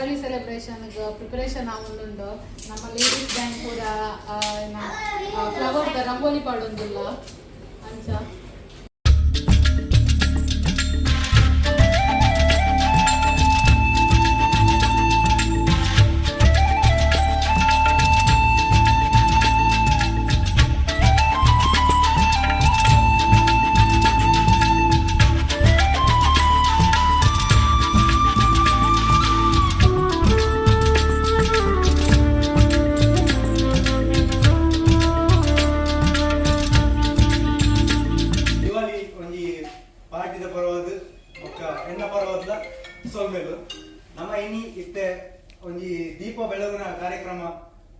Deepavali celebration preparation ಆಗುಂಡು ನಮ್ಮ ladies bank ಕೂಡ flower rangoli ಪಾಡೊಂದುಲ್ಲ ಅಂಚ ನಮ್ಮ ಇನಿ ಇತ್ತೆ ಒಂಜಿ ದೀಪ ಬೆಳಗುನ ಕಾರ್ಯಕ್ರಮ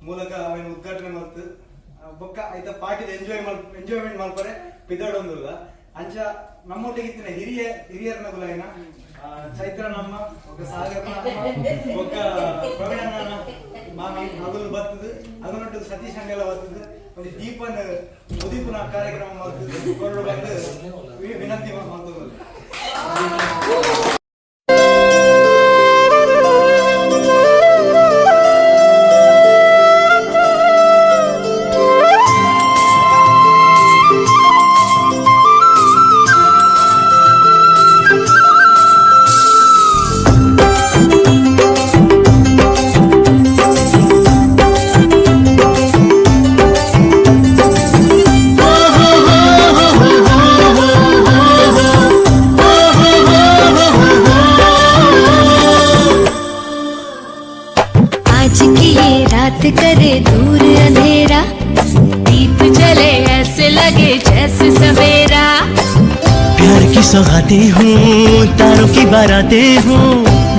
ಮೂಲಕ ಅವನ ಉದ್ಘಾಟನೆ ಮಾಡ್ತು ಬೊಕ್ಕ ಐತ ಪಾರ್ಟಿದ ಎಂಜಾಯ್ಮೆಂಟ್ ಮಲ್ಪರೆ ಪಿದಾಡೊಂದುಲ್ಲ ಅಂಚ ನಮ್ಮೊಟ್ಟಿಗೆ ಇತ್ತಿನ ಹಿರಿಯರ್ನ ಗುಲಾಯಿನ ಚೈತ್ರ ನಮ್ಮ ಒಕ್ಕ ಸಾಗರ್ನ ಒಕ್ಕ ಪ್ರವೀಣನ ಮಾಮಿ ಅದನ್ನು ಬರ್ತದೆ ಅದನ್ನೊಟ್ಟು ಸತೀಶ್ ಹಂಗೆಲ್ಲ ಬರ್ತದೆ ಒಂದು ದೀಪನ ಉದೀಪನ ಕಾರ್ಯಕ್ರಮ ಮಾಡ್ತದೆ ಹೊರಡು ಬಂದು ವಿನಂತಿ ಮಾಡ್ತದೆ करे दूर अंधेरा दीप जले ऐसे लगे जैसे सवेरा प्यार की सौगातें हूँ तारों की बारातें हूँ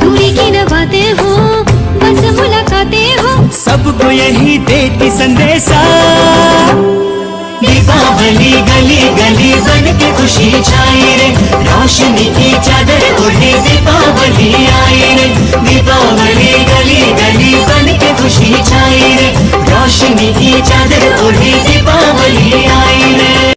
दूरी की नवातें हूँ बस मुलाकातें हूँ सबको यही देती संदेशा दीपावली गली गली बन के खुशी छाई रे रोशनी की चादर ओढ़े दीपावली आई रे दीपावली गली गली बन के खुशी छाई रे रोशनी की चादर ओढ़े दीपावली आई रे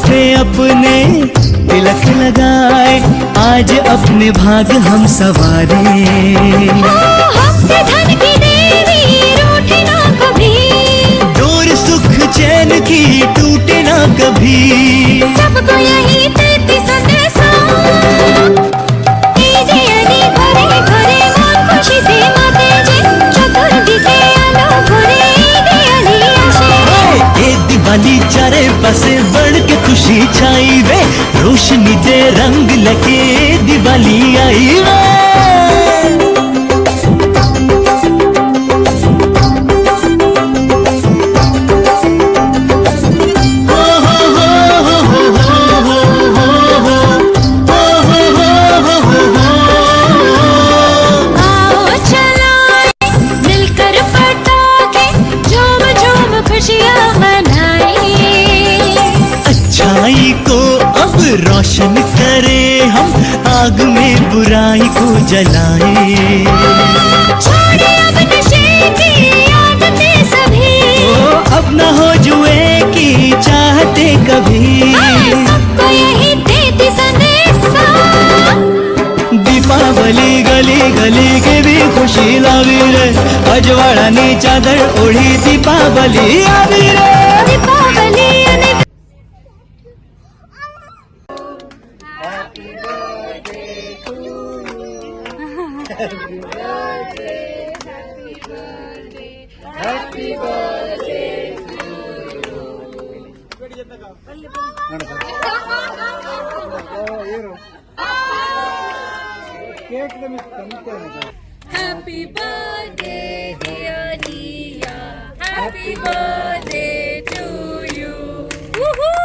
से अपने तिलक लगाए आज अपने भाग हम सवारे हमसे धन की देवी रूठे ना कभी डोर सुख चैन की टूटे ना कभी सबको यही देती संदेशा दीजे अली भरे भरे मन खुशी से माते जे चतुर्दिके आलो भरे दे अली आशे ए दिवाली चारे पासे बढ़ के खुशी छाई वे रोशनी दे रंग लगे दिवाली आई वे रोशन करे हम आग में बुराई को जलाए छोड़े अब नशे की आदतें सभी अब न हो जुए की चाहते कभी सबको यही देती संदेशा दीपावली गली गली के भी खुशी लावी रे अजवाड़ा नी चादर ओढ़ी दीपावली आवी रे Deepawali Happy birthday, happy birthday, happy birthday to you. Happy birthday, dear Nia. Happy birthday to you. Woohoo!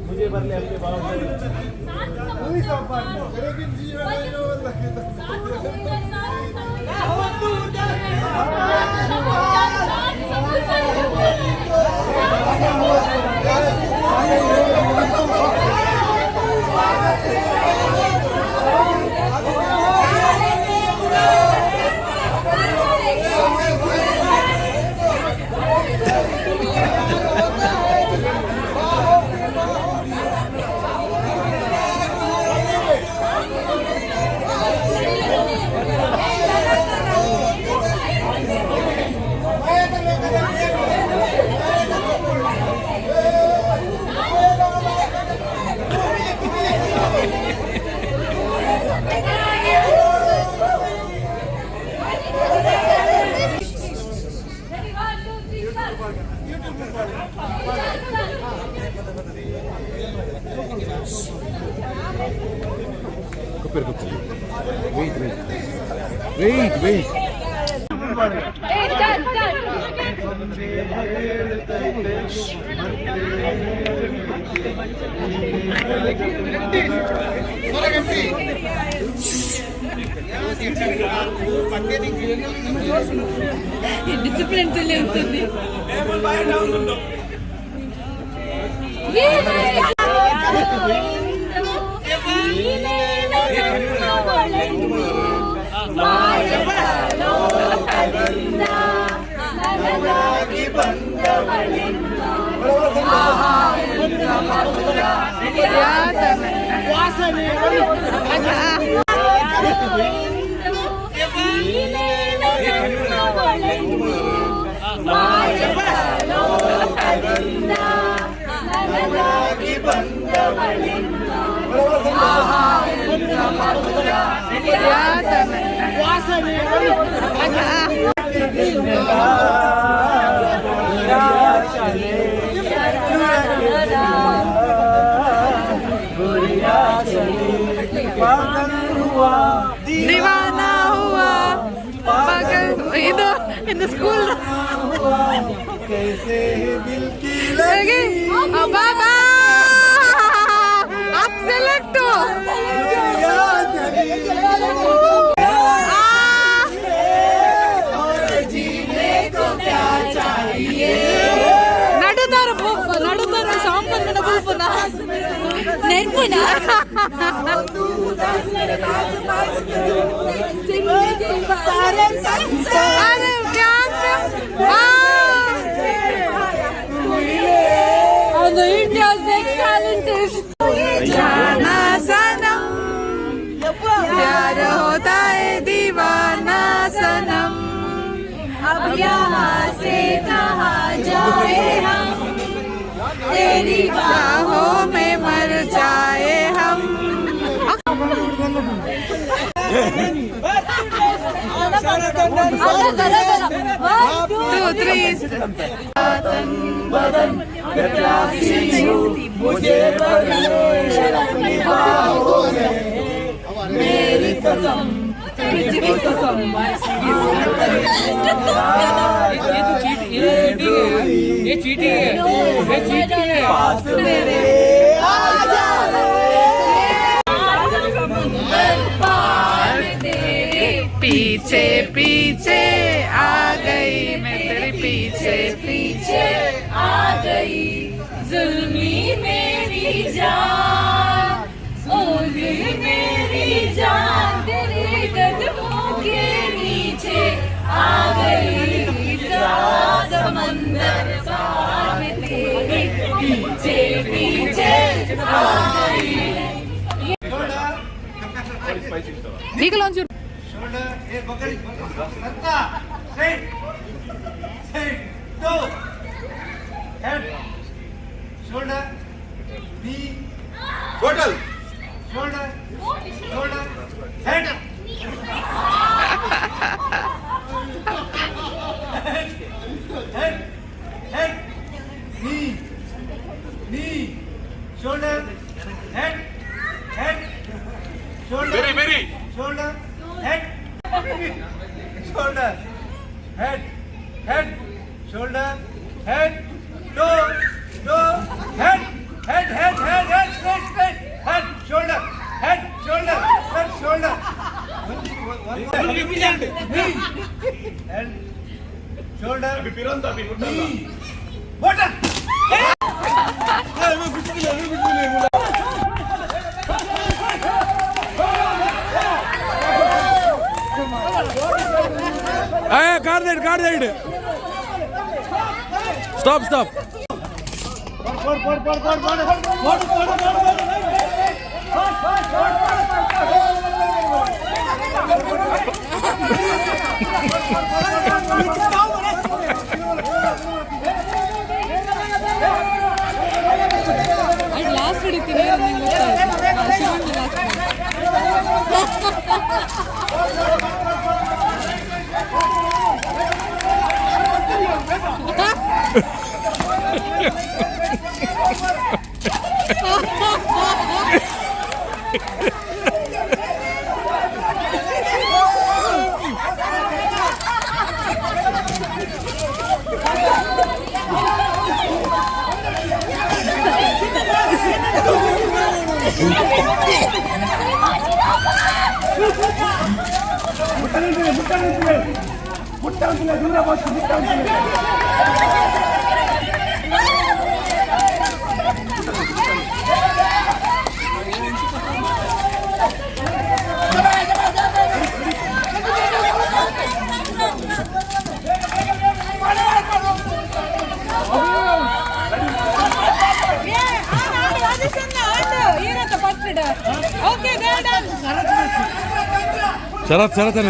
मुझे बदले अपने Wait. Hey, start. Discipline to live to the. दीवाना हुआ पागल in the school कैसे दिल की लगी बाबा आप सेलेक्ट हो నడుతారు సాంగ్ పక్కన పూపునా నేర్పునా The India's next talent is जाना सनम प्यार होता है दीवाना सनम अब यहाँ से कहाँ जाए हम तेरी बाहों में मर जाए हम मुझे मेरी कसम ये चीटिंग है पास मेरे आ जा पीछे पीछे आ गई मैं तेरे पीछे पीछे आ गई जुल्मी मेरी जान ओ जुल्मी मेरी जान तेरे कदमों के नीचे आ गई समंदर पार में तेरे पीछे पीछे आ गई Shoulder, hey, Bakari, Rata, straight, toe, head, shoulder, knee, total, shoulder, head, head, knee, Head, shoulder, knee, water. Car side stop last ಹಿಡಿತೀನಿ Okay, they're done. शरत है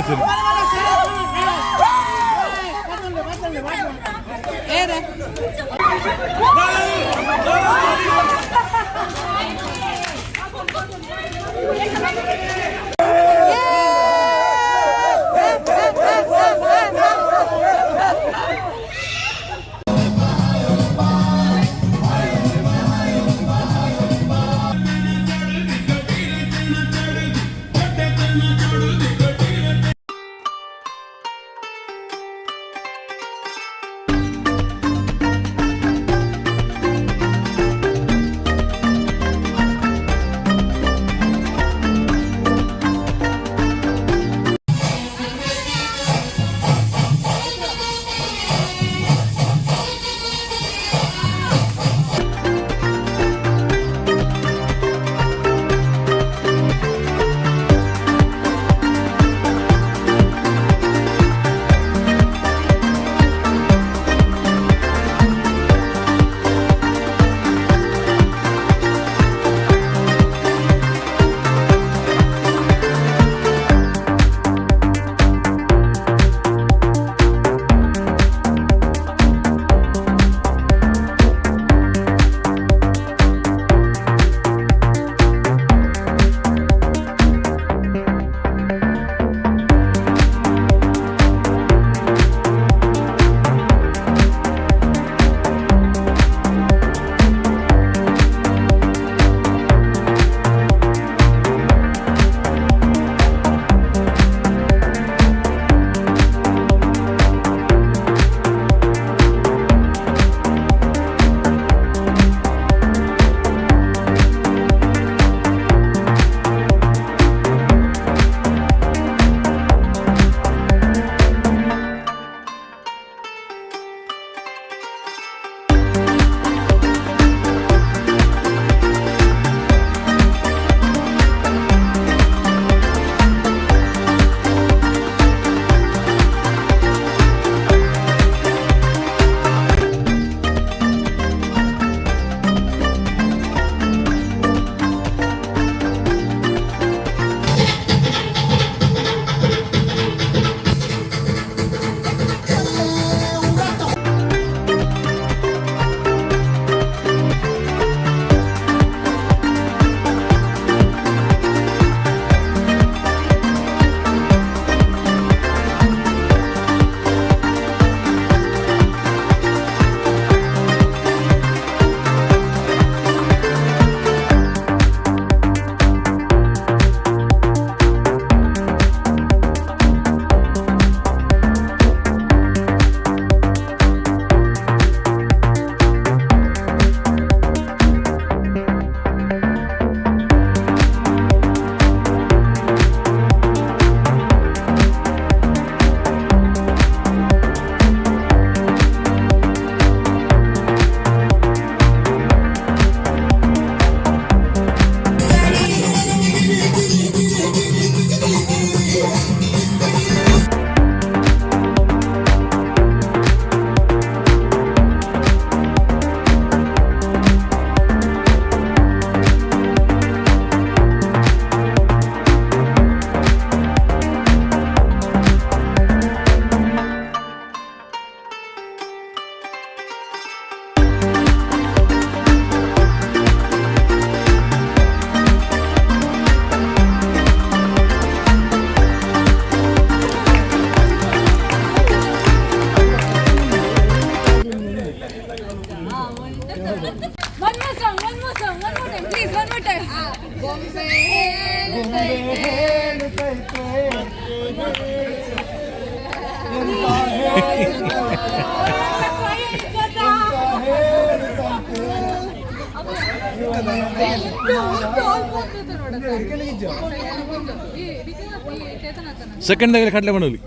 ಸೆಕೆಂಡ್ ದಾಗಲಿ ಕಡ್ಲೆ ಮಾಡೋಲಿ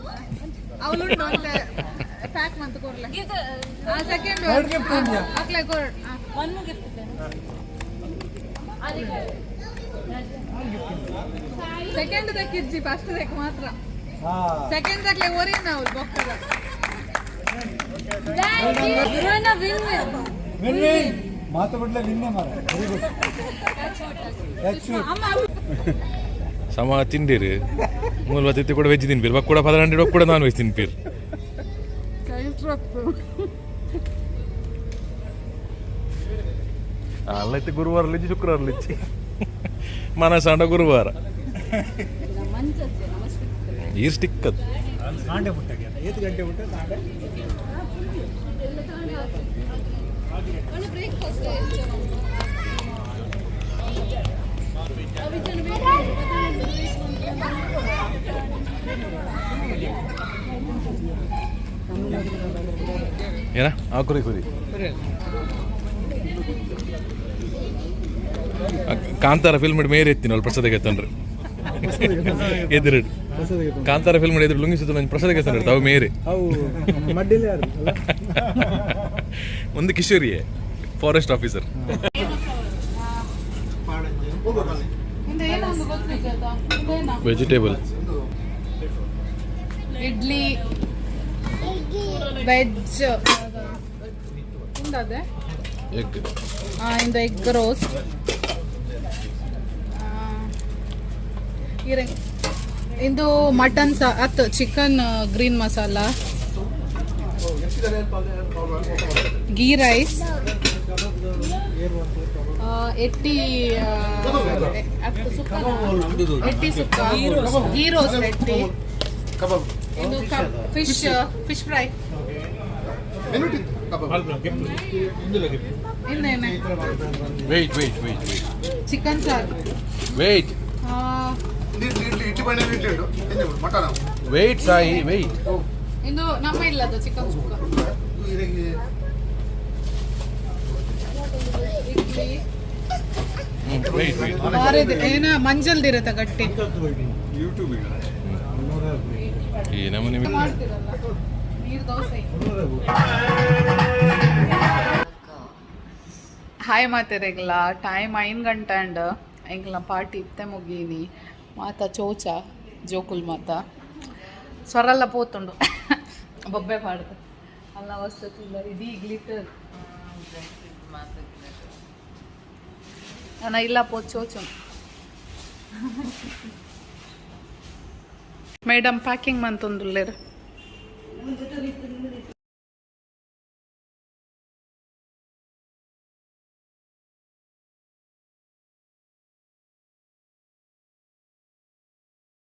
ಪ್ಯಾಕ್ ಮಂತ್ ಕೊರ್ಲೆ ಆ ಸೆಕೆಂಡ್ ಅಕ್ಲೆ ಕೊರ್ ಒನ್ ಗಿಫ್ಟ್ ಸೆಕೆಂಡ್ ದಕ್ಕಿಜ್ಜಿ ಫಸ್ಟ್ ದಕ್ ಮಾತ್ರ ಸೆಕೆಂಡ್ ದಕ್ಲೆ ಓರಿ ನಾವು ಬೊಕ್ಕದ ಮಾತು ಬಿಡ್ಲೆ ವಿನ್ನೆ ಮಾರ ಸಮ ತಿಂದಿರು ಮೂಲ ತಿತ್ತಿ ಕೂಡ ವೆಜ್ ತಿನ್ಪೀರು ಬಕ್ ಕೂಡ 1500 ಕೂಡ ನಾನ್ ವೆಜ್ ತಿನ್ಪೀರು ಅಲ್ಲೈತೆ ಗುರುವಾರ ಲಿಚ್ಚಿ ಶುಕ್ರವಾರ ಲಿಚ್ಚಿ ಮನಸಾಂಡ ಗುರುವಾರ ಈ ಸ್ಟಿಕ್ ಅದು ಸಾಂಡೆ ಮುಟ್ಟಾಗೆ 8 ಗಂಟೆ ಮುಟ್ಟ ಸಾಂಡೆ ಏನ ಆ ಕುರಿ ಕಾಂತಾರ ಫಿಲ್ಮ್ ಮೇರೆ ಎತ್ತೀನಿ ಅಲ್ಲಿ ಪ್ರಸಾದಕ್ಕೆ ಎತ್ತನ್ರಿ ಎದುರು ಕಾಂತಾರ ಫಿಲ್ಮ್ ಎದುರು ಲುಂಗಿ ಸುತ್ತ ಪ್ರಸಾದಕ್ಕೆ ಎತ್ತನ್ರಿ ತಾವು ಮೇರೆ ಒಂದು ಕಿಶೋರಿಯೇ forest officer vegetable idli veg ಇಂದದೆ ಎಗ್ ಇಂದ ಎಗ್ ರೋಸ್ಟ್ ಇಂದು ಮಟನ್ ಅತ್ chicken green masala ghee rice ಎಟ್ಟಿ ಎಟ್ಟಿ ಸುಕ್ಕ ಗೀ ರೋಸ್ಟ್ ಎಟ್ಟಿ ಇದು ಫಿಶ್ ಫ್ರೈ ಇನ್ನೇನೆ ವೆಯ್ಟ್ ಚಿಕನ್ ಸಾರ್ ವೆಯ್ಟ್ ಸಾಯಿ ವೆಯ್ಟ್ ಇಂದು ನಮ್ಮ ಇಲ್ಲದು ಚಿಕನ್ ಸುಕ್ಕ ಏನ ಮಂಜಲ್ದಿರತ್ತ ಗಟ್ಟಿ ಈ ನಮ್ಮನೆ ಮಾಡ್ತಿರಲ್ಲ ನೀರು ದೋಸೆ ಹಾಯ್ ಮಾತೆರೆಗ್ಲ ಟೈಮ್ 5 ಗಂಟೆ ಅಂಡ್ ಎಂಗ್ಲ ಪಾರ್ಟಿ ಇತ್ತೆ ಮುಗೀನಿ ಮಾತ ಚೋಚ ಜೋಕುಲ್ ಮಾತ ಸ್ವರಲ್ಲ ಪೋತುಂಡು ಬೊಬ್ಬೆ ಪಾಡ್ದು ಅಲ್ಲ ವಸ್ತುಲ್ಲ ಇಡೀ ಗ್ಲಿಟರ್ ನಾನು ಇಲ್ಲ ಪೋತ್ ಚೋಚು ಮೇಡಮ್ ಪ್ಯಾಕಿಂಗ್ ಮಂತೊಂದುಲ್ಲೇರು